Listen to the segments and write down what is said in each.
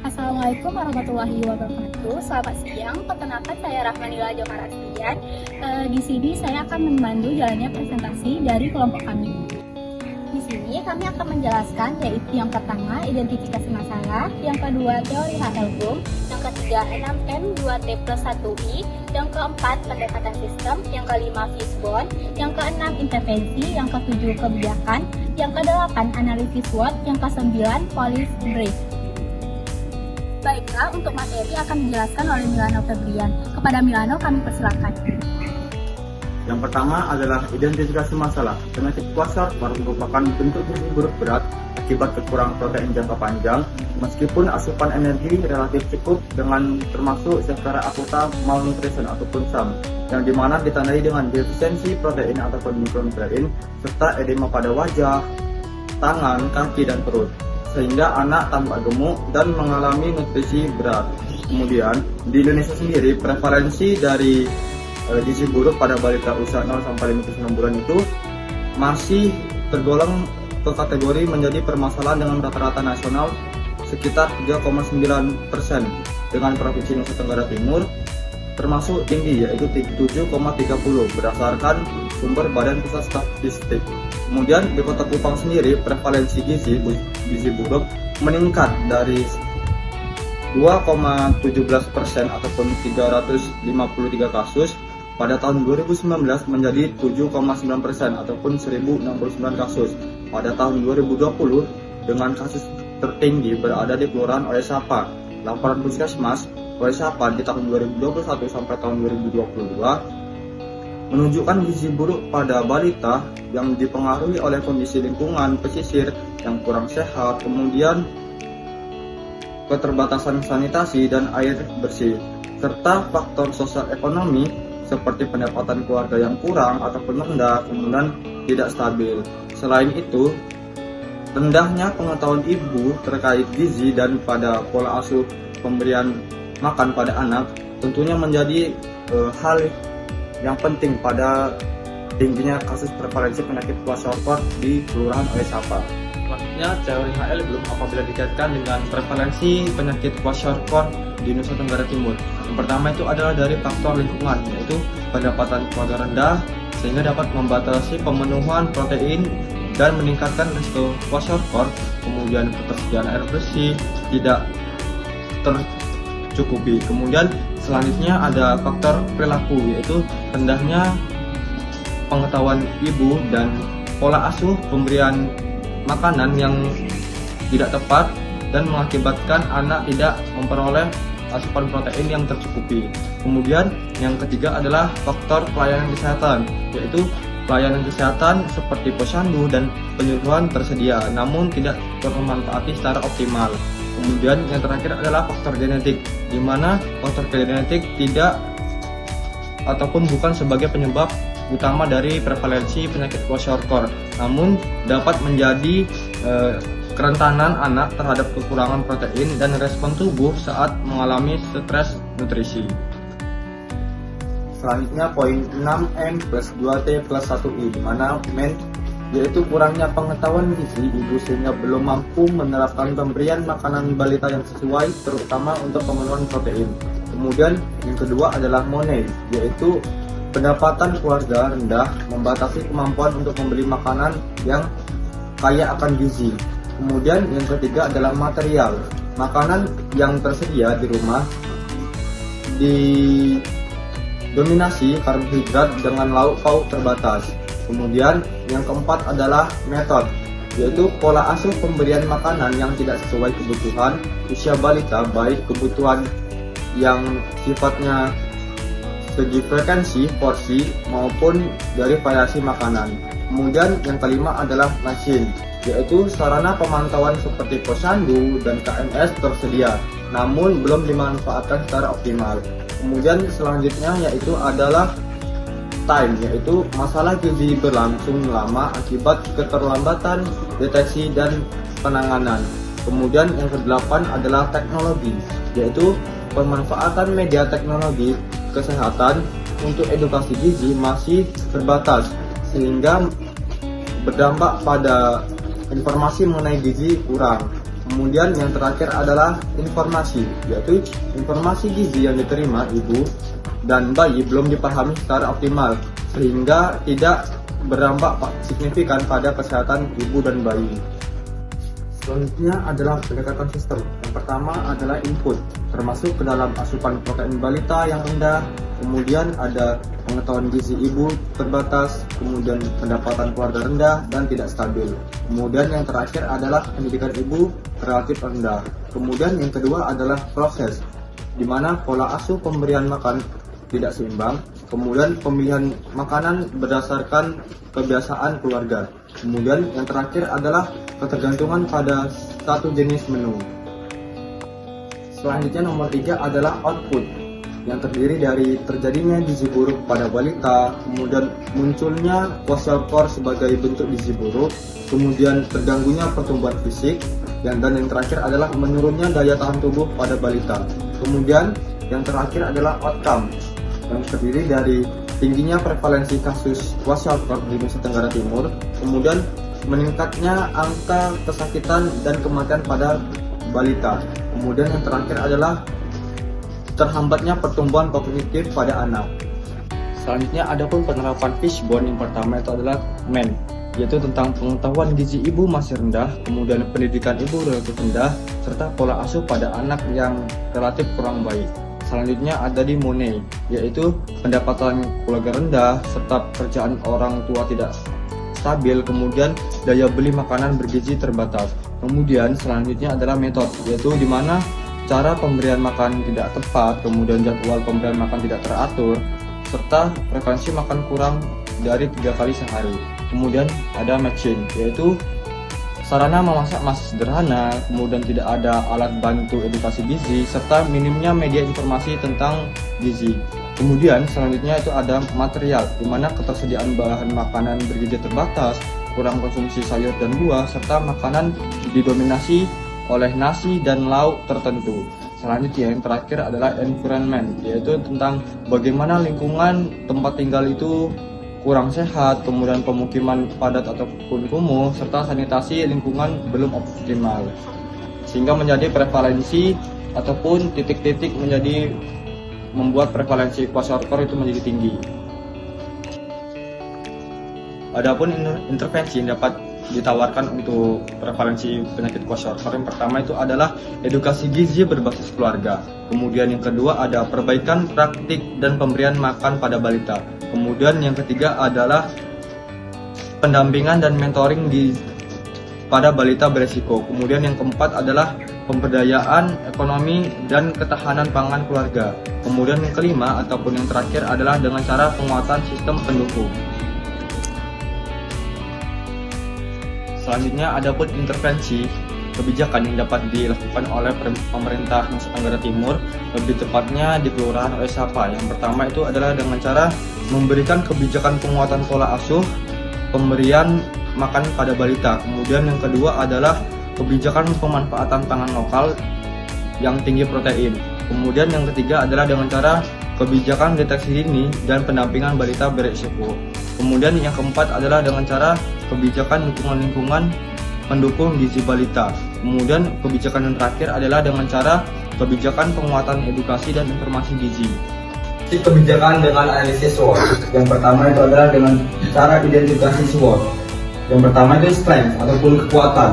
Assalamualaikum warahmatullahi wabarakatuh. Selamat siang. Perkenalkan saya Rahmanila Jokar Astian. Di sini saya akan memandu jalannya presentasi dari kelompok kami. Di sini kami akan menjelaskan yaitu yang pertama identifikasi masalah, yang kedua teori HL-Bloom, yang ketiga 6M 2T plus 1I, yang keempat pendekatan sistem, yang kelima Fishbone, yang keenam intervensi, yang ketujuh kebijakan, yang kedelapan analisis SWOT, yang kesembilan policy brief. Baiklah, untuk materi akan dijelaskan oleh Milano Febrian. Kepada Milano kami persilakan. Yang pertama adalah identifikasi masalah. Penyakit kwashiorkor merupakan bentuk gizi buruk berat akibat kekurangan protein jangka panjang, meskipun asupan energi relatif cukup dengan termasuk secara akuta malnutrition ataupun SAM, yang dimana ditandai dengan defisiensi protein ataupun mikronutrien, serta edema pada wajah, tangan, kaki, dan perut, sehingga anak tampak gemuk dan mengalami nutrisi berat. Kemudian, di Indonesia sendiri, prevalensi dari gizi buruk pada balita usia 0 sampai 59 bulan itu masih tergolong ke kategori menjadi permasalahan dengan rata-rata nasional sekitar 3,9%, dengan Provinsi Nusa Tenggara Timur termasuk tinggi yaitu 7,30 berdasarkan sumber Badan Pusat Statistik. Kemudian di Kota Kupang sendiri prevalensi gizi buruk meningkat dari 2,17% ataupun 353 kasus pada tahun 2019 menjadi 7,9% ataupun 1069 kasus pada tahun 2020, dengan kasus tertinggi berada di Kelurahan Oesapa. Laporan Puskesmas Oesapa di tahun 2021 sampai tahun 2022 menunjukkan gizi buruk pada balita yang dipengaruhi oleh kondisi lingkungan pesisir yang kurang sehat, kemudian keterbatasan sanitasi dan air bersih, serta faktor sosial ekonomi seperti pendapatan keluarga yang kurang ataupun rendah, kemudian tidak stabil. Selain itu, rendahnya pengetahuan ibu terkait gizi dan pada pola asuh pemberian makan pada anak tentunya menjadi hal yang penting pada tingginya kasus prevalensi penyakit kwashiorkor di Kelurahan Oesapa. Selanjutnya, teori HL-Bloom apabila dikaitkan dengan prevalensi penyakit kwashiorkor di Nusa Tenggara Timur. Yang pertama itu adalah dari faktor lingkungan, yaitu pendapatan keluarga rendah, sehingga dapat membatasi pemenuhan protein dan meningkatkan risiko kwashiorkor. Kemudian ketersediaan air bersih tidak tercukupi. Kemudian selanjutnya ada faktor perilaku, yaitu rendahnya pengetahuan ibu dan pola asuh pemberian makanan yang tidak tepat dan mengakibatkan anak tidak memperoleh asupan protein yang tercukupi. Kemudian yang ketiga adalah faktor pelayanan kesehatan, yaitu pelayanan kesehatan seperti posyandu dan penyuluhan tersedia namun tidak termanfaati secara optimal. Kemudian yang terakhir adalah faktor genetik, di mana faktor genetik tidak ataupun bukan sebagai penyebab utama dari prevalensi penyakit kwashiorkor, namun dapat menjadi kerentanan anak terhadap kekurangan protein dan respon tubuh saat mengalami stres nutrisi. Selanjutnya poin 6M plus 2T plus 1I, di mana men yaitu kurangnya pengetahuan gizi ibu sehingga belum mampu menerapkan pemberian makanan balita yang sesuai, terutama untuk pemenuhan protein. Kemudian yang kedua adalah money, yaitu pendapatan keluarga rendah membatasi kemampuan untuk membeli makanan yang kaya akan gizi. Kemudian yang ketiga adalah material, makanan yang tersedia di rumah dominasi karbohidrat dengan lauk pauk terbatas. Kemudian yang keempat adalah metode, yaitu pola asuh pemberian makanan yang tidak sesuai kebutuhan usia balita, baik kebutuhan yang sifatnya segi frekuensi, porsi, maupun dari variasi makanan. Kemudian yang kelima adalah mesin, yaitu sarana pemantauan seperti posyandu dan KMS tersedia, namun belum dimanfaatkan secara optimal. Kemudian selanjutnya yaitu adalah time, yaitu masalah gizi berlangsung lama akibat keterlambatan deteksi dan penanganan. Kemudian yang kedelapan adalah teknologi, yaitu pemanfaatan media teknologi kesehatan untuk edukasi gizi masih terbatas, sehingga berdampak pada informasi mengenai gizi kurang. Kemudian yang terakhir adalah informasi, yaitu informasi gizi yang diterima ibu dan bayi belum dipahami secara optimal, sehingga tidak berdampak signifikan pada kesehatan ibu dan bayi. Selanjutnya adalah pendekatan sistem. Yang pertama adalah input, termasuk ke dalam asupan protein balita yang rendah, kemudian ada pengetahuan gizi ibu terbatas, kemudian pendapatan keluarga rendah dan tidak stabil. Kemudian yang terakhir adalah pendidikan ibu relatif rendah. Kemudian yang kedua adalah proses, di mana pola asuh pemberian makan tidak seimbang, kemudian pemilihan makanan berdasarkan kebiasaan keluarga. Kemudian yang terakhir adalah ketergantungan pada satu jenis menu. Selanjutnya nomor 3 adalah output, yang terdiri dari terjadinya gizi buruk pada balita, kemudian munculnya kwashiorkor sebagai bentuk gizi buruk, kemudian terganggunya pertumbuhan fisik, dan yang terakhir adalah menurunnya daya tahan tubuh pada balita. Kemudian yang terakhir adalah outcome, yang terdiri dari tingginya prevalensi kasus kwashiorkor di Nusa Tenggara Timur, kemudian meningkatnya angka kesakitan dan kematian pada balita. Kemudian yang terakhir adalah terhambatnya pertumbuhan kognitif pada anak. Selanjutnya ada pun penerapan fishbone. Yang pertama itu adalah MEN, yaitu tentang pengetahuan gizi ibu masih rendah, kemudian pendidikan ibu relatif rendah, serta pola asuh pada anak yang relatif kurang baik. Selanjutnya ada di MONE, yaitu pendapatan keluarga rendah, serta pekerjaan orang tua tidak stabil, kemudian daya beli makanan bergizi terbatas. Kemudian selanjutnya adalah metode, yaitu di mana cara pemberian makan tidak tepat, kemudian jadwal pemberian makan tidak teratur, serta frekuensi makan kurang dari 3 kali sehari. Kemudian ada matching, yaitu sarana memasak masih sederhana, kemudian tidak ada alat bantu edukasi gizi, serta minimnya media informasi tentang gizi. Kemudian selanjutnya itu ada material, di mana ketersediaan bahan makanan bergizi terbatas, kurang konsumsi sayur dan buah, serta makanan didominasi oleh nasi dan lauk tertentu. Selanjutnya yang terakhir adalah environment, yaitu tentang bagaimana lingkungan tempat tinggal itu kurang sehat, kemudian pemukiman padat ataupun kumuh, serta sanitasi lingkungan belum optimal, sehingga menjadi prevalensi ataupun titik-titik menjadi membuat prevalensi kwashiorkor itu menjadi tinggi. Adapun intervensi yang dapat ditawarkan untuk prevalensi penyakit kwashiorkor, yang pertama itu adalah edukasi gizi berbasis keluarga. Kemudian yang kedua ada perbaikan praktik dan pemberian makan pada balita. Kemudian yang ketiga adalah pendampingan dan mentoring pada balita beresiko. Kemudian yang keempat adalah pemberdayaan ekonomi dan ketahanan pangan keluarga. Kemudian yang kelima ataupun yang terakhir adalah dengan cara penguatan sistem pendukung. Selanjutnya ada pun intervensi kebijakan yang dapat dilakukan oleh pemerintah Nusa Tenggara Timur, lebih tepatnya di Kelurahan Oesapa. Yang pertama itu adalah dengan cara memberikan kebijakan penguatan pola asuh pemberian makan pada balita. Kemudian yang kedua adalah kebijakan pemanfaatan pangan lokal yang tinggi protein. Kemudian yang ketiga adalah dengan cara kebijakan deteksi dini dan pendampingan balita beresiko. Kemudian yang keempat adalah dengan cara kebijakan lingkungan-lingkungan pendukung gizi balita. Kemudian kebijakan yang terakhir adalah dengan cara kebijakan penguatan edukasi dan informasi gizi. Kebijakan dengan analisis SWOT. Yang pertama itu adalah dengan cara identifikasi SWOT. Yang pertama itu strength ataupun kekuatan,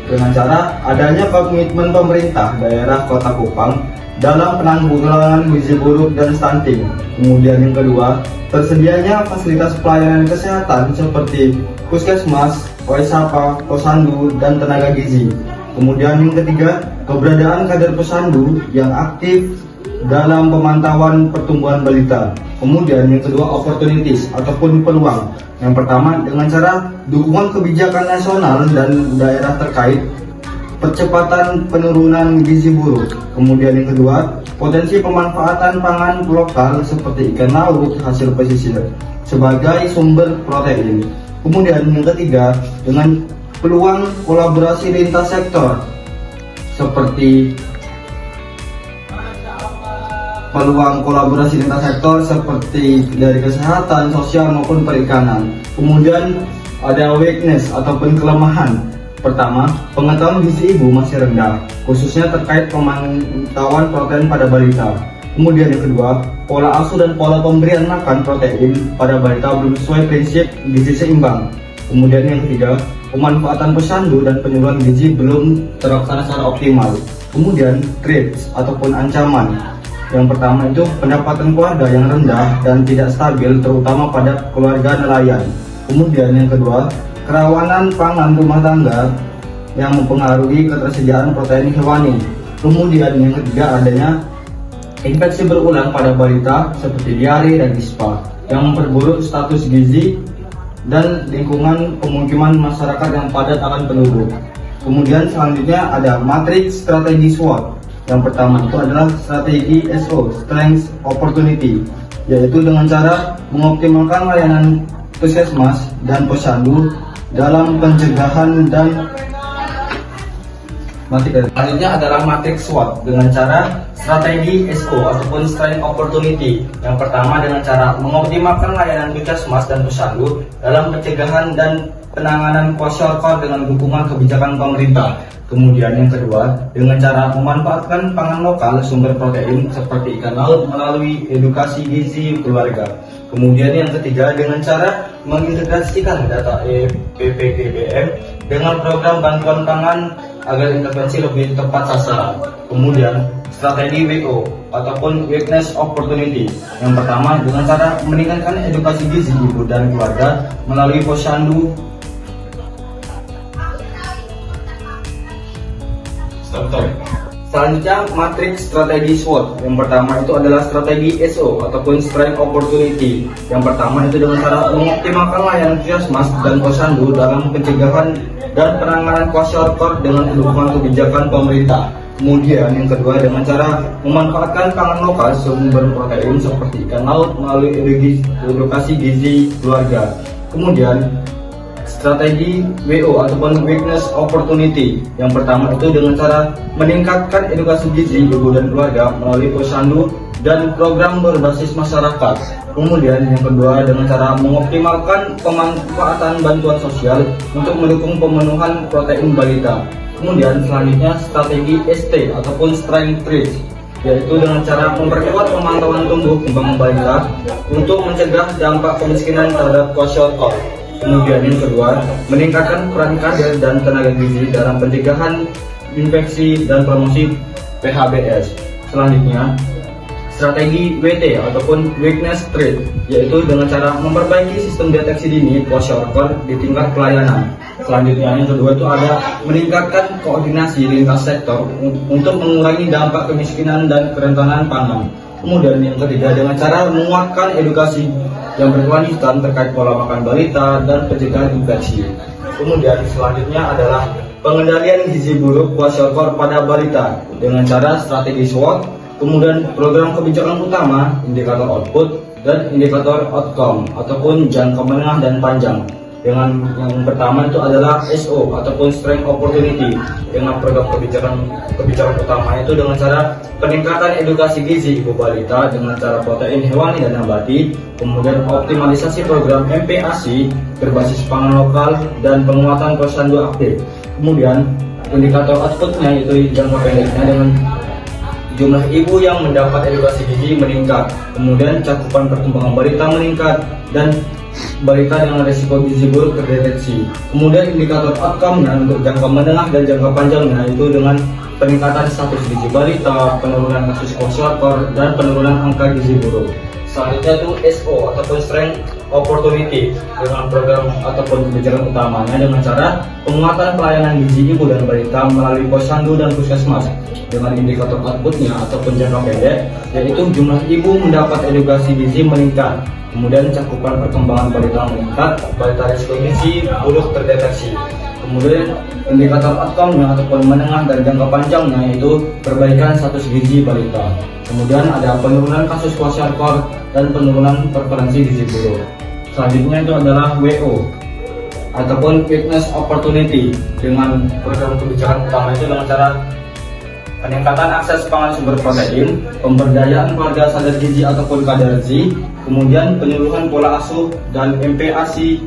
dengan cara adanya komitmen pemerintah daerah Kota Kupang dalam penanggulangan gizi buruk dan stunting. Kemudian yang kedua, tersedianya fasilitas pelayanan kesehatan seperti puskesmas, OSAPA, posyandu, dan tenaga gizi. Kemudian yang ketiga, keberadaan kader posyandu yang aktif dalam pemantauan pertumbuhan balita. Kemudian yang kedua, opportunities ataupun peluang. Yang pertama, dengan cara dukungan kebijakan nasional dan daerah terkait, percepatan penurunan gizi buruk. Kemudian yang kedua, potensi pemanfaatan pangan lokal seperti ikan laut hasil pesisir sebagai sumber protein. Kemudian yang ketiga, dengan peluang kolaborasi lintas sektor seperti dari kesehatan, sosial maupun perikanan. Kemudian ada weakness ataupun kelemahan. Pertama, pengetahuan gizi ibu masih rendah, khususnya terkait pemantauan protein pada balita. Kemudian yang kedua, pola asuh dan pola pemberian makan protein pada balita belum sesuai prinsip gizi seimbang. Kemudian yang ketiga, pemanfaatan posyandu dan penyuluhan gizi belum terlaksana secara optimal. Kemudian threats ataupun ancaman. Yang pertama itu pendapatan keluarga yang rendah dan tidak stabil, terutama pada keluarga nelayan. Kemudian yang kedua, kerawanan pangan rumah tangga yang mempengaruhi ketersediaan protein hewani. Kemudian yang ketiga, adanya infeksi berulang pada balita seperti diare dan ispa yang memperburuk status gizi dan lingkungan pemukiman masyarakat yang padat akan penduduk. Kemudian selanjutnya ada matriks strategi SWOT. Yang pertama itu adalah strategi SO, Strength Opportunity, yaitu dengan cara mengoptimalkan layanan puskesmas dan posyandu dalam pencegahan dan selanjutnya adalah matriks SWOT dengan cara strategi SO ataupun Strength Opportunity. Yang pertama dengan cara mengoptimalkan layanan puskesmas dan posyandu dalam pencegahan dan penanganan kwashiorkor dengan dukungan kebijakan pemerintah. Kemudian yang kedua, dengan cara memanfaatkan pangan lokal sumber protein seperti ikan laut melalui edukasi gizi keluarga. Kemudian yang ketiga, dengan cara mengintegrasikan data PPDBM dengan program bantuan pangan agar intervensi lebih tepat sasaran. Kemudian strategi WO ataupun Weakness Opportunity. Yang pertama dengan cara meningkatkan edukasi gizi ibu dan keluarga melalui posyandu. Selanjutnya matriks strategi SWOT. Yang pertama itu adalah strategi SO ataupun Strength Opportunity. Yang pertama itu dengan cara mengoptimalkan layanan puskesmas dan posyandu dalam pencegahan dan penanganan kwashiorkor dengan dukungan kebijakan pemerintah. Kemudian yang kedua dengan cara memanfaatkan pangan lokal sumber protein seperti ikan laut melalui edukasi gizi keluarga. Kemudian strategi WO ataupun Weakness Opportunity. Yang pertama itu dengan cara meningkatkan edukasi gizi ibu dan keluarga melalui posyandu dan program berbasis masyarakat. Kemudian yang kedua dengan cara mengoptimalkan pemanfaatan bantuan sosial untuk mendukung pemenuhan protein balita. Kemudian selanjutnya strategi ST ataupun Strength Treat, yaitu dengan cara memperkuat pemantauan tumbuh kembang balita untuk mencegah dampak kemiskinan terhadap kwashiorkor. Kemudian yang kedua, meningkatkan peran kader dan tenaga gizi dalam pencegahan infeksi dan promosi PHBS. Selanjutnya, strategi WT ataupun Weakness Treat, yaitu dengan cara memperbaiki sistem deteksi dini kwashiorkor di tingkat pelayanan. Selanjutnya yang kedua itu ada meningkatkan koordinasi lintas sektor untuk mengurangi dampak kemiskinan dan kerentanan pangan. Kemudian yang ketiga dengan cara menguatkan edukasi yang berkelanjutan terkait pola makan balita dan pencegahan infeksi. Kemudian selanjutnya adalah pengendalian gizi buruk kwashiorkor pada balita dengan cara strategi SWOT, kemudian program kebijakan utama, indikator output, dan indikator outcome ataupun jangka menengah dan panjang. Dengan yang pertama itu adalah SO ataupun Strength Opportunity, dengan program kebijakan utama itu dengan cara peningkatan edukasi gizi ibu balita dengan cara protein hewani dan nabati, kemudian optimalisasi program MPASI berbasis pangan lokal dan penguatan posyandu aktif. Kemudian indikator outputnya itu jangka pendeknya dengan jumlah ibu yang mendapat edukasi gizi meningkat, kemudian cakupan perkembangan balita meningkat, dan balita dengan risiko gizi buruk terdeteksi. Kemudian indikator outcome-nya untuk jangka menengah dan jangka panjangnya itu dengan peningkatan status gizi balita, penurunan kasus kwashiorkor, dan penurunan angka gizi buruk. Selanjutnya itu SO ataupun Strength Opportunity dengan program ataupun kebijakan utamanya dengan cara penguatan pelayanan gizi ibu dan balita melalui posyandu dan puskesmas dengan indikator outputnya ataupun jangka pendek, yaitu jumlah ibu mendapat edukasi gizi meningkat, kemudian cakupan perkembangan balita meningkat, balita risiko gizi buruk terdeteksi. Kemudian indikator outcome-nya ataupun menengah dan jangka panjangnya yaitu perbaikan status gizi balita. Kemudian ada penurunan kasus kwashiorkor dan penurunan prevalensi gizi buruk. Selanjutnya itu adalah WO ataupun Witness Opportunity dengan program kebijakan utama itu dengan cara peningkatan akses pangan sumber protein, pemberdayaan keluarga sadar gizi ataupun kadarzi, kemudian penyuluhan pola asuh dan MPASI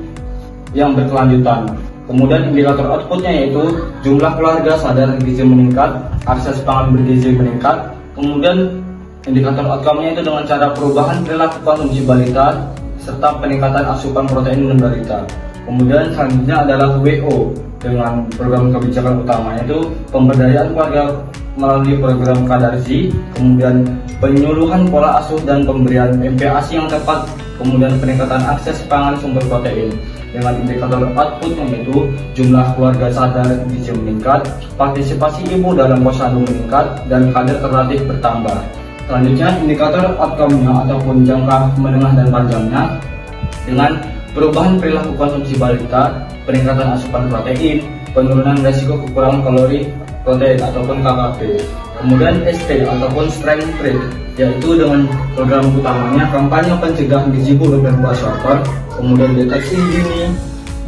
yang berkelanjutan. Kemudian indikator outputnya yaitu jumlah keluarga sadar gizi meningkat, akses pangan bergizi meningkat, kemudian indikator outcome-nya itu dengan cara perubahan perilaku konsumsi balita serta peningkatan asupan protein dan balita. Kemudian selanjutnya adalah WO dengan program kebijakan utamanya itu pemberdayaan keluarga melalui program kadarzi, kemudian penyuluhan pola asuh dan pemberian MPASI yang tepat, kemudian peningkatan akses pangan sumber protein dengan indikator outputnya yaitu jumlah keluarga sadar gizi meningkat, partisipasi ibu dalam posyandu meningkat, dan kader terlatih bertambah. Selanjutnya indikator outcome-nya ataupun jangka menengah dan panjangnya dengan perubahan perilaku konsumsi balita, peningkatan asupan protein, penurunan resiko kekurangan kalori protein ataupun KKP. Kemudian ST ataupun Strength Trade yaitu dengan program utamanya kampanye pencegahan gizi buruk dan kwashiorkor, kemudian deteksi dini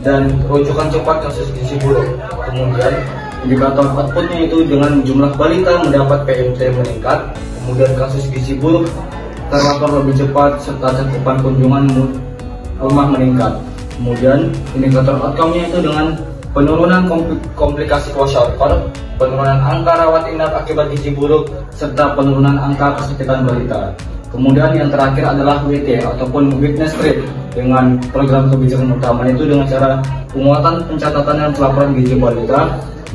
dan rujukan cepat kasus gizi buruk. Kemudian indikator outputnya itu dengan jumlah balita mendapat PMT meningkat, kemudian kasus gizi buruk terlapor lebih cepat serta cakupan kunjungan rumah meningkat. Kemudian indikator outcome-nya itu dengan penurunan komplikasi kwashiorkor, penurunan angka rawat inap akibat gizi buruk, serta penurunan angka kesakitan balita. Kemudian yang terakhir adalah WT ataupun Witness Rate dengan program kebijakan utama itu dengan cara penguatan pencatatan dan pelaporan gizi balita,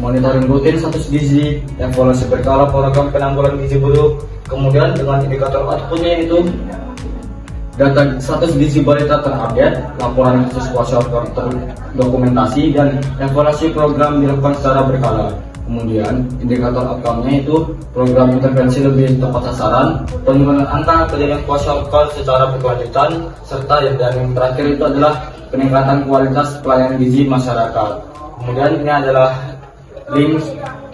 monitoring rutin status gizi, evaluasi berkala program penanggulangan gizi buruk. Kemudian dengan indikator outputnya itu data status gizi balita terupdate, laporan kasus kwashiorkor terdokumentasi, dan evaluasi program dilakukan secara berkala. Kemudian indikator outcome-nya itu program intervensi lebih tepat sasaran, penurunan angka kejadian kwashiorkor secara berkelanjutan, serta yang terakhir itu adalah peningkatan kualitas pelayanan gizi masyarakat. Kemudian ini adalah link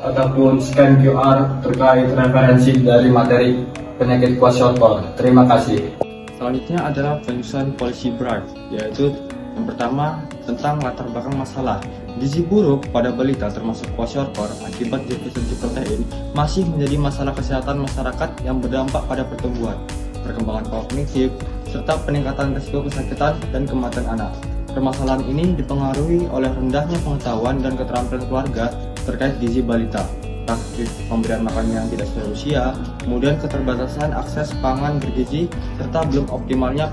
ataupun scan QR terkait referensi dari materi penyakit kwashiorkor. Terima kasih. Selanjutnya adalah penyusunan policy brief, yaitu yang pertama tentang latar belakang masalah. Gizi buruk pada balita termasuk kwashiorkor akibat defisiensi protein masih menjadi masalah kesehatan masyarakat yang berdampak pada pertumbuhan, perkembangan kognitif, serta peningkatan risiko kesakitan dan kematian anak. Permasalahan ini dipengaruhi oleh rendahnya pengetahuan dan keterampilan keluarga terkait gizi balita, praktik pemberian makanan yang tidak sesuai usia, kemudian keterbatasan akses pangan bergizi, serta belum optimalnya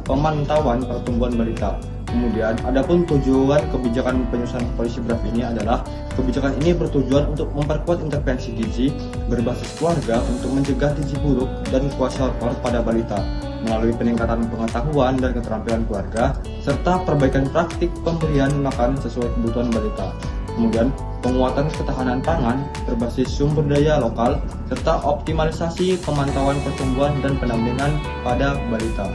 pemantauan pertumbuhan balita. Kemudian, adapun tujuan kebijakan penyusunan policy brief ini adalah kebijakan ini bertujuan untuk memperkuat intervensi gizi berbasis keluarga untuk mencegah gizi buruk dan kwashiorkor pada balita melalui peningkatan pengetahuan dan keterampilan keluarga serta perbaikan praktik pemberian makan sesuai kebutuhan balita. Kemudian, penguatan ketahanan pangan berbasis sumber daya lokal serta optimalisasi pemantauan pertumbuhan dan pendampingan pada balita.